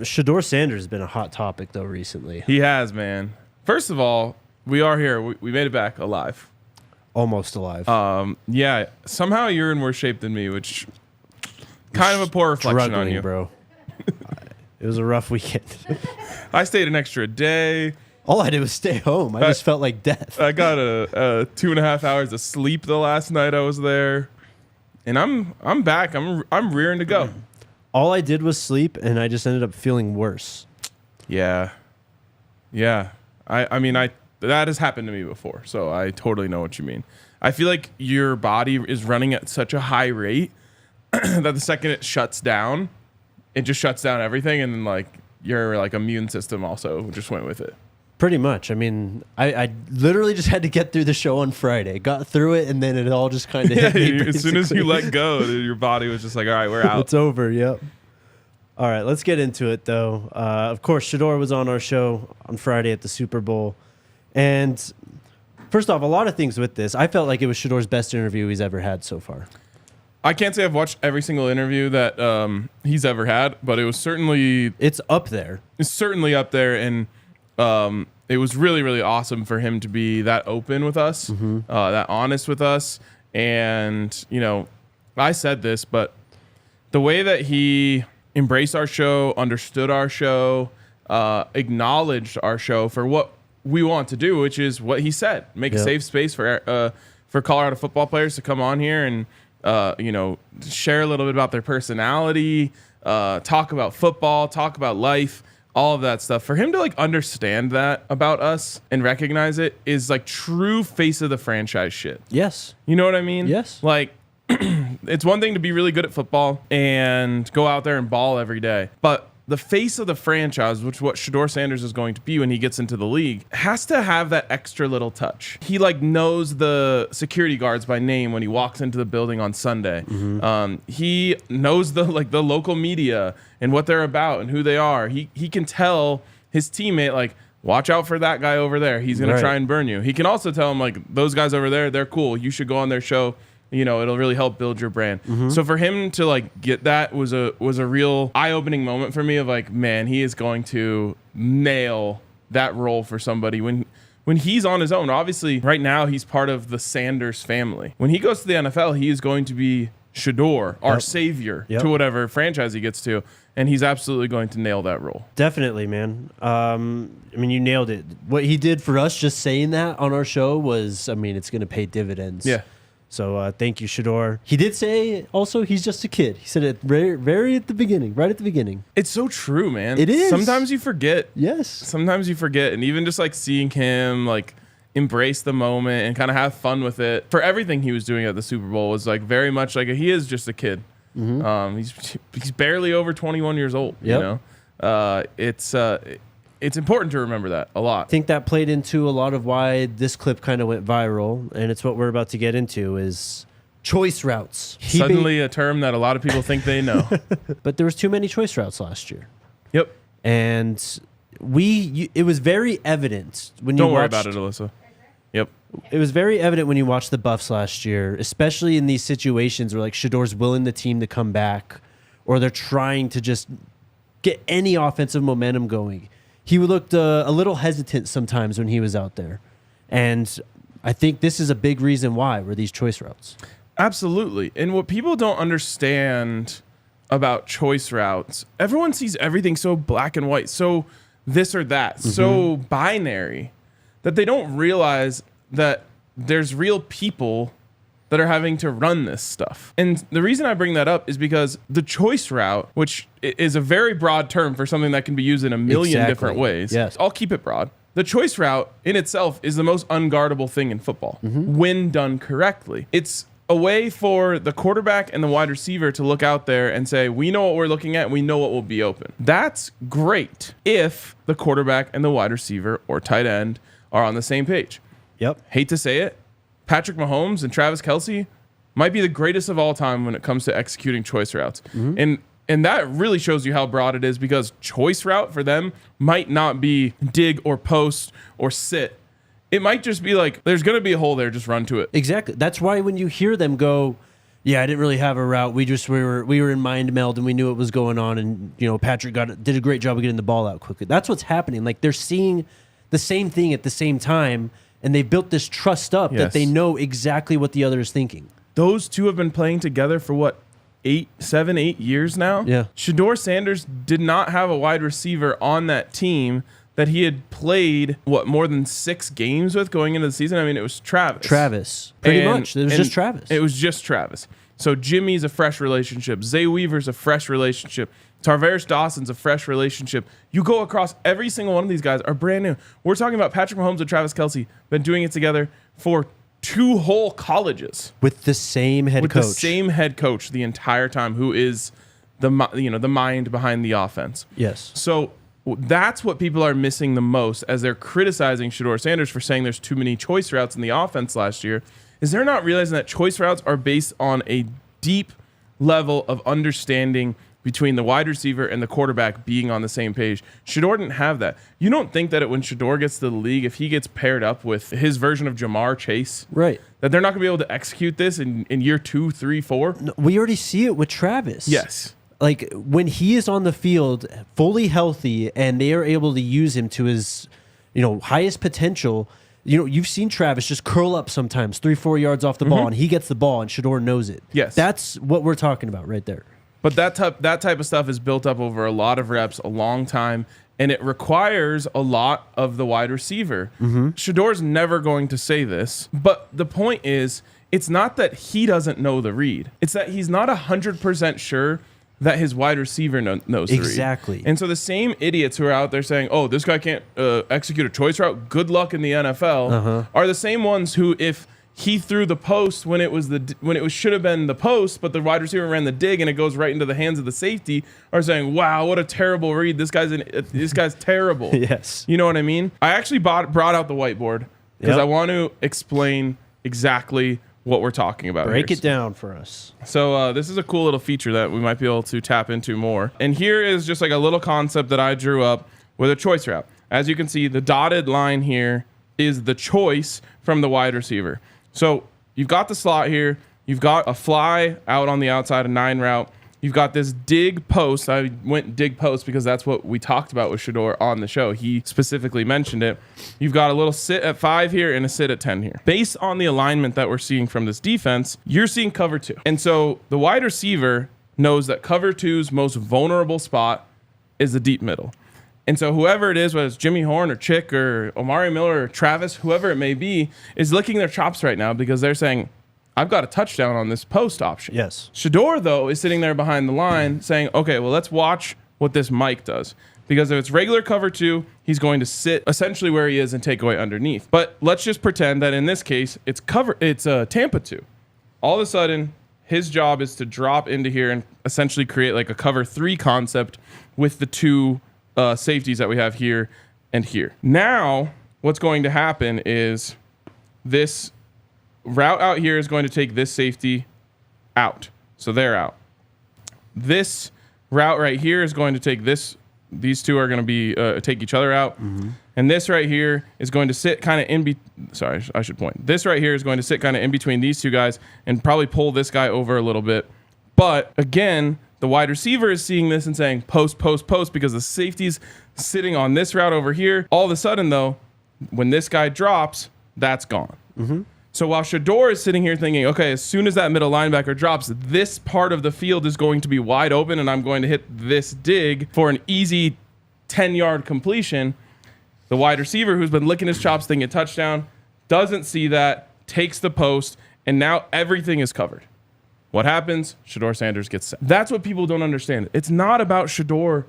Shedeur Sanders has been a hot topic, though, recently. He has, man. First of all, we are here. We made it back alive. Almost alive. Yeah. Somehow you're in worse shape than me, which kind of a poor reflection on you. Bro. It was a rough weekend. I stayed an extra day. All I did was stay home. I just felt like death. I got a 2.5 hours of sleep the last night I was there. And I'm back. I'm rearing to go. All I did was sleep, and I just ended up feeling worse. Yeah. I mean, that has happened to me before, so I totally know what you mean. I feel like your body is running at such a high rate that the second it shuts down, it just shuts down everything, and then like your like immune system also just went with it. Pretty much. I mean, I literally just had to get through the show on Friday. Got through it, and then it all just kind of hit me. As soon as you let go, your body was just like, all right, we're out. It's over, yep. All right, let's get into it, though. Of course, Shador was on our show on Friday at the Super Bowl. And first off, a lot of things with this. I felt like it was Shador's best interview he's ever had so far. I can't say I've watched every single interview that he's ever had, but it was certainly... It's up there. It's certainly up there, and it was really, really awesome for him to be that open with us, that honest with us. And, you know, I said this, but the way that he embraced our show, understood our show, acknowledged our show for what we want to do, which is what he said, make a safe space for Colorado football players to come on here and, you know, share a little bit about their personality, talk about football, talk about life, all of that stuff. For him to like understand that about us and recognize it is like true face of the franchise shit. Yes. You know what I mean? Yes. Like, it's one thing to be really good at football and go out there and ball every day, but the face of the franchise, which is what Shedeur Sanders is going to be when he gets into the league, has to have that extra little touch. He like knows the security guards by name when he walks into the building on Sunday. He knows the local media and what they're about and who they are. He can tell his teammate like, watch out for that guy over there. He's gonna try and burn you. He can also tell him like, those guys over there, they're cool. You should go on their show. You know, it'll really help build your brand. So for him to like get that was a real eye-opening moment for me of like, man, he is going to nail that role for somebody when he's on his own. Obviously, right now he's part of the Sanders family. When he goes to the NFL, he is going to be Shedeur, our savior to whatever franchise he gets to, and he's absolutely going to nail that role. Definitely, man. I mean, you nailed it. What he did for us, just saying that on our show was, I mean, it's going to pay dividends. Yeah. So thank you, Shedeur. He did say also he's just a kid. He said it very at the beginning, right at the beginning. It's so true, man. It is. Sometimes you forget. Yes. Sometimes you forget. And even just like seeing him like embrace the moment and kind of have fun with it for everything he was doing at the Super Bowl was like very much like he is just a kid. He's barely over 21 years old. You know, it's important to remember that a lot. I think that played into a lot of why this clip kind of went viral, and it's what we're about to get into is choice routes. Suddenly a term that a lot of people think they know. But there was too many choice routes last year. Yep. And it was very evident when you Don't worry about it, Alyssa. Yep. It was very evident when you watched the Buffs last year, especially in these situations where like Shedor's willing the team to come back or they're trying to just get any offensive momentum going. He looked a little hesitant sometimes when he was out there. And I think this is a big reason why were these choice routes. Absolutely. And what people don't understand about choice routes, everyone sees everything so black and white, so this or that, so binary, that they don't realize that there's real people that are having to run this stuff. And the reason I bring that up is because the choice route, which is a very broad term for something that can be used in a million different ways. Yes. I'll keep it broad. The choice route in itself is the most unguardable thing in football when done correctly. It's a way for the quarterback and the wide receiver to look out there and say, we know what we're looking at, and we know what will be open. That's great if the quarterback and the wide receiver or tight end are on the same page. Yep. Hate to say it, Patrick Mahomes and Travis Kelce might be the greatest of all time when it comes to executing choice routes. And that really shows you how broad it is because choice route for them might not be dig or post or sit. It might just be like, there's going to be a hole there, just run to it. Exactly. That's why when you hear them go, Yeah, I didn't really have a route. We were in mind meld and we knew what was going on, and Patrick did a great job of getting the ball out quickly. That's what's happening. Like they're seeing the same thing at the same time, and they've built this trust up that they know exactly what the other is thinking. Those two have been playing together for what, 7, 8 years now? Yeah. Shedeur Sanders did not have a wide receiver on that team that he had played, more than 6 games with going into the season? I mean, it was Travis. Pretty much. It was just Travis. It was just Travis. So Jimmy's a fresh relationship. Zay Weaver's a fresh relationship. Tarvaris Dawson's a fresh relationship. You go across every single one of these guys are brand new. We're talking about Patrick Mahomes and Travis Kelce, been doing it together for 2 whole colleges. With the same head coach. With the same head coach the entire time, who is the mind behind the offense. Yes. So that's what people are missing the most as they're criticizing Shedeur Sanders for saying there's too many choice routes in the offense last year, is they're not realizing that choice routes are based on a deep level of understanding between the wide receiver and the quarterback being on the same page. Shedeur didn't have that. You don't think that when Shedeur gets to the league, if he gets paired up with his version of Jamar Chase, right, that they're not going to be able to execute this in year 2, 3, 4? No, we already see it with Travis. Yes. Like when he is on the field fully healthy and they are able to use him to his, highest potential, you've seen Travis just curl up sometimes 3-4 yards off the ball, and he gets the ball and Shedeur knows it. Yes. That's what we're talking about right there. But that type of stuff is built up over a lot of reps, a long time, and it requires a lot of the wide receiver. Shedeur's never going to say this, but the point is, it's not that he doesn't know the read. It's that he's not 100% sure that his wide receiver knows the read. Exactly. And so the same idiots who are out there saying, oh, this guy can't execute a choice route, good luck in the NFL, are the same ones who, if he threw the post when it should have been the post, but the wide receiver ran the dig and it goes right into the hands of the safety, are saying, wow, what a terrible read. This guy's terrible. Yes. You know what I mean? I actually brought out the whiteboard because I want to explain exactly what we're talking about. Break it down for us. So this is a cool little feature that we might be able to tap into more. And here is just like a little concept that I drew up with a choice route. As you can see, the dotted line here is the choice from the wide receiver. So you've got the slot here. You've got a fly out on the outside, a 9 route. You've got this dig post. I went dig post because that's what we talked about with Shedeur on the show. He specifically mentioned it. You've got a little sit at 5 here and a sit at 10 here. Based on the alignment that we're seeing from this defense, you're seeing cover 2. And so the wide receiver knows that cover 2's most vulnerable spot is the deep middle. And so whoever it is, whether it's Jimmy Horn or Chick or Omari Miller or Travis, whoever it may be, is licking their chops right now because they're saying, I've got a touchdown on this post option. Yes. Shedeur, though, is sitting there behind the line saying, okay, well, let's watch what this Mike does. Because if it's regular cover 2, he's going to sit essentially where he is and take away underneath. But let's just pretend that in this case, it's Tampa 2. All of a sudden, his job is to drop into here and essentially create like a cover 3 concept with the 2 safeties that we have here and here. Now, what's going to happen is this route out here is going to take this safety out. So they're out. This route right here is going to take this. These 2 are going to be take each other out. And this right here is going to sit kind of sorry, I should point. This right here is going to sit kind of in between these 2 guys and probably pull this guy over a little bit. But again, the wide receiver is seeing this and saying post, post, post because the safety's sitting on this route over here. All of a sudden, though, when this guy drops, that's gone. So while Shedeur is sitting here thinking, okay, as soon as that middle linebacker drops, this part of the field is going to be wide open and I'm going to hit this dig for an easy 10-yard completion, the wide receiver who's been licking his chops thinking a touchdown doesn't see that, takes the post, and now everything is covered. What happens? Shedeur Sanders gets set. That's what people don't understand. It's not about Shedeur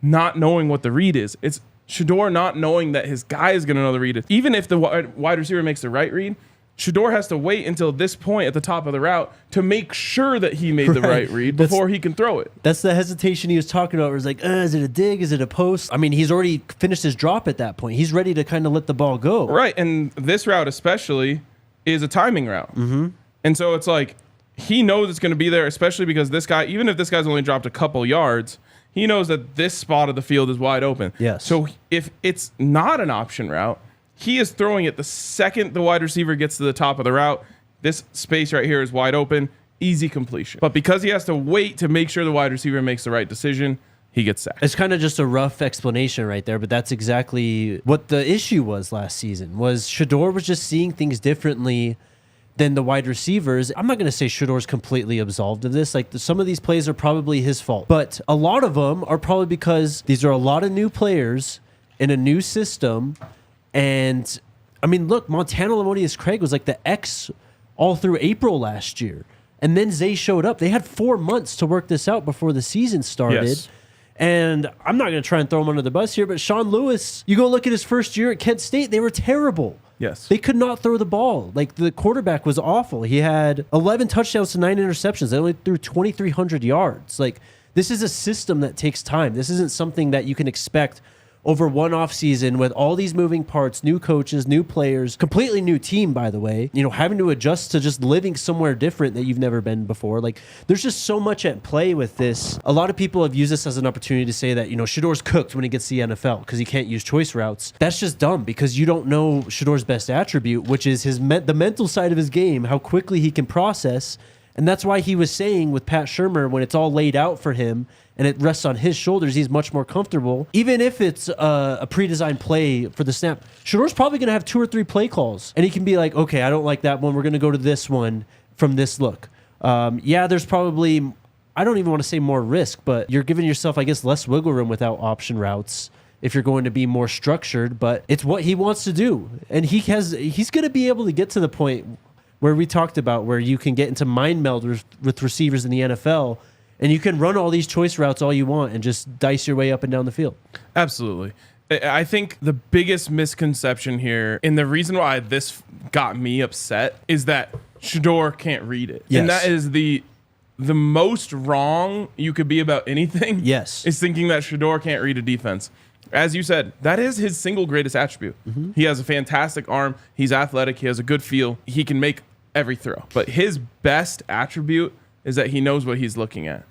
not knowing what the read is. It's Shedeur not knowing that his guy is going to know the read. Even if the wide receiver makes the right read, Shedeur has to wait until this point at the top of the route to make sure that he made the right read before he can throw it. That's the hesitation he was talking about. Where it's like, is it a dig? Is it a post? I mean, he's already finished his drop at that point. He's ready to kind of let the ball go. Right, and this route especially is a timing route. And so it's like, he knows it's going to be there, especially because this guy, even if this guy's only dropped a couple yards, he knows that this spot of the field is wide open. Yes. So if it's not an option route, he is throwing it the second the wide receiver gets to the top of the route. This space right here is wide open. easy completion. But because he has to wait to make sure the wide receiver makes the right decision, he gets sacked. It's kind of just a rough explanation right there, but that's exactly what the issue was last season. Was Shedeur was just seeing things differently than the wide receivers. I'm not going to say Shedor's completely absolved of this. Like some of these plays are probably his fault, but a lot of them are probably because these are a lot of new players in a new system. And I mean, look, Montana Lamonius Craig was like the X all through April last year. And then Zay showed up. They had 4 months to work this out before the season started. Yes. And I'm not going to try and throw him under the bus here, but Sean Lewis, you go look at his first year at Kent State, they were terrible. Yes. They could not throw the ball. Like, the quarterback was awful. He had 11 touchdowns to 9 interceptions. They only threw 2,300 yards. Like, this is a system that takes time. This isn't something that you can expect over one off season with all these moving parts, new coaches, new players, completely new team, by the way, having to adjust to just living somewhere different that you've never been before. Like, there's just so much at play with this. A lot of people have used this as an opportunity to say that, Shedor's cooked when he gets to the NFL because he can't use choice routes. That's just dumb because you don't know Shedor's best attribute, which is the mental side of his game, how quickly he can process. And that's why he was saying with Pat Shurmur, when it's all laid out for him and it rests on his shoulders, he's much more comfortable. Even if it's a pre-designed play for the snap, Shedor's probably going to have 2 or 3 play calls. And he can be like, okay, I don't like that one. We're going to go to this one from this look. There's probably, I don't even want to say more risk, but you're giving yourself, I guess, less wiggle room without option routes if you're going to be more structured. But it's what he wants to do. And he's going to be able to get to the point where we talked about where you can get into mind meld with receivers in the NFL, and you can run all these choice routes all you want and just dice your way up and down the field. Absolutely. I think the biggest misconception here, and the reason why this got me upset, is that Shedeur can't read it. Yes. And that is the most wrong you could be about anything. Yes. Is thinking that Shedeur can't read a defense. As you said, that is his single greatest attribute. Mm-hmm. He has a fantastic arm. He's athletic. He has a good feel. He can make every throw. But his best attribute is that he knows what he's looking at.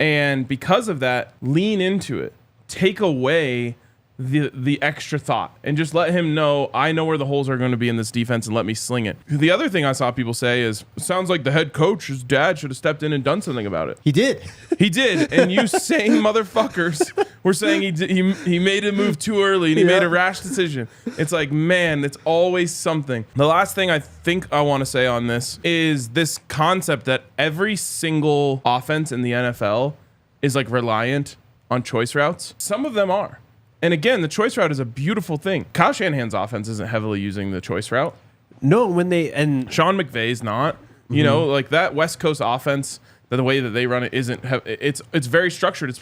And because of that, lean into it. Take away the extra thought and just let him know, I know where the holes are going to be in this defense and let me sling it. The other thing I saw people say is, sounds like the head coach, his dad, should have stepped in and done something about it. He did. He did. And you same motherfuckers were saying he made a move too early and he made a rash decision. It's like, man, it's always something. The last thing I think I want to say on this is this concept that every single offense in the NFL is like reliant on choice routes. Some of them are. And again, the choice route is a beautiful thing. Kyle Shanahan's offense isn't heavily using the choice route. No, Sean McVay's not. Like that West Coast offense, the way that they run it isn't. It's very structured. It's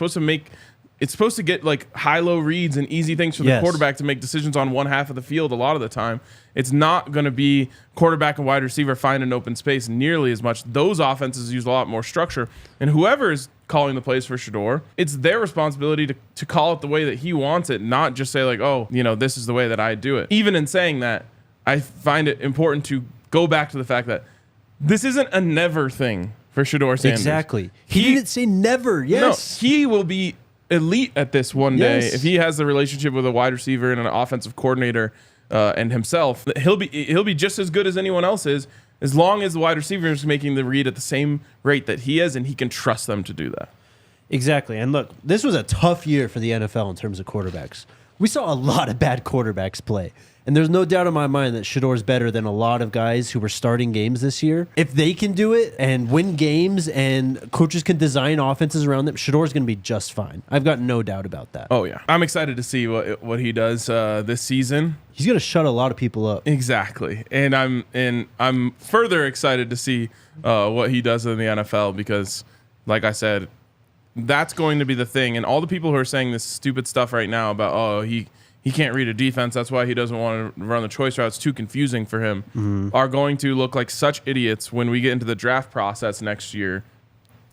supposed to get like high-low reads and easy things for the quarterback to make decisions on one half of the field a lot of the time. It's not going to be quarterback and wide receiver find an open space nearly as much. Those offenses use a lot more structure. And whoever is calling the plays for Shedeur, it's their responsibility to call it the way that he wants it, not just say like, oh, this is the way that I do it. Even in saying that, I find it important to go back to the fact that this isn't a never thing for Shedeur Sanders. Exactly. He didn't say never. Yes. No, he will be elite at this one day if he has the relationship with a wide receiver and an offensive coordinator and himself. He'll be just as good as anyone else is, as long as the wide receiver is making the read at the same rate that he is, and he can trust them to do that. Exactly. And look, this was a tough year for the NFL in terms of quarterbacks. We saw a lot of bad quarterbacks play. And there's no doubt in my mind that Shedeur's better than a lot of guys who were starting games this year. If they can do it and win games and coaches can design offenses around them, Shedeur's going to be just fine. I've got no doubt about that. Oh, yeah. I'm excited to see what he does this season. He's going to shut a lot of people up. Exactly. And I'm further excited to see what he does in the NFL because, like I said, that's going to be the thing. And all the people who are saying this stupid stuff right now about, he can't read a defense, that's why he doesn't want to run the choice route, it's too confusing for him, are going to look like such idiots when we get into the draft process next year.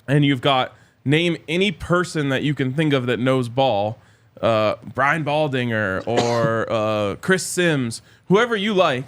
And you've got, name any person that you can think of that knows ball, Brian Baldinger or Chris Sims, whoever you like,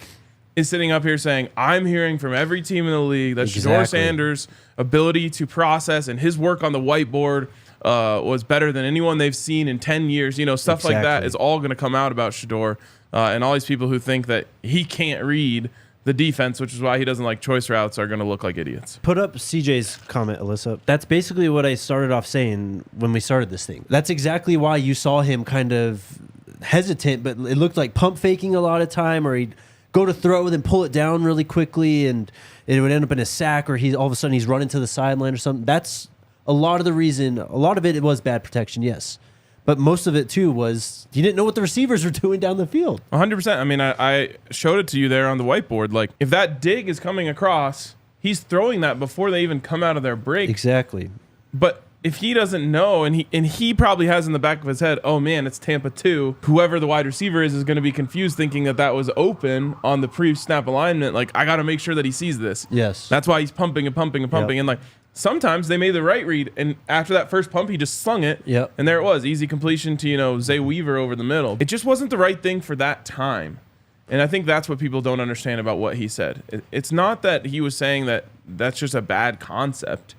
is sitting up here saying, I'm hearing from every team in the league that Shedeur Sanders' ability to process and his work on the whiteboard was better than anyone they've seen in 10 years. Stuff like that is all going to come out about Shedeur. And all these people who think that he can't read the defense, which is why he doesn't like choice routes, are going to look like idiots. Put up CJ's comment, Alyssa. That's basically what I started off saying when we started this thing. That's exactly why you saw him kind of hesitant, but it looked like pump faking a lot of time, or he'd go to throw and then pull it down really quickly, and it would end up in a sack, or all of a sudden he's running to the sideline or something. That's a lot of the reason. A lot of it was bad protection, yes. But most of it, too, was you didn't know what the receivers were doing down the field. 100%. I mean, I showed it to you there on the whiteboard. Like, if that dig is coming across, he's throwing that before they even come out of their break. Exactly. But if he doesn't know, and he probably has in the back of his head, oh, man, it's Tampa 2, whoever the wide receiver is going to be confused thinking that was open on the pre-snap alignment. Like, I got to make sure that he sees this. Yes. That's why he's pumping and pumping and pumping. Yep. And, like, sometimes they made the right read, and after that first pump, he just slung it. Yep. And there it was, easy completion to, Zay Weaver over the middle. It just wasn't the right thing for that time. And I think that's what people don't understand about what he said. It's not that he was saying that that's just a bad concept.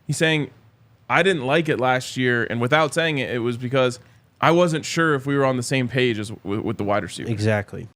He's saying, I didn't like it last year, and without saying it, it was because I wasn't sure if we were on the same page as with the wide receiver. Exactly.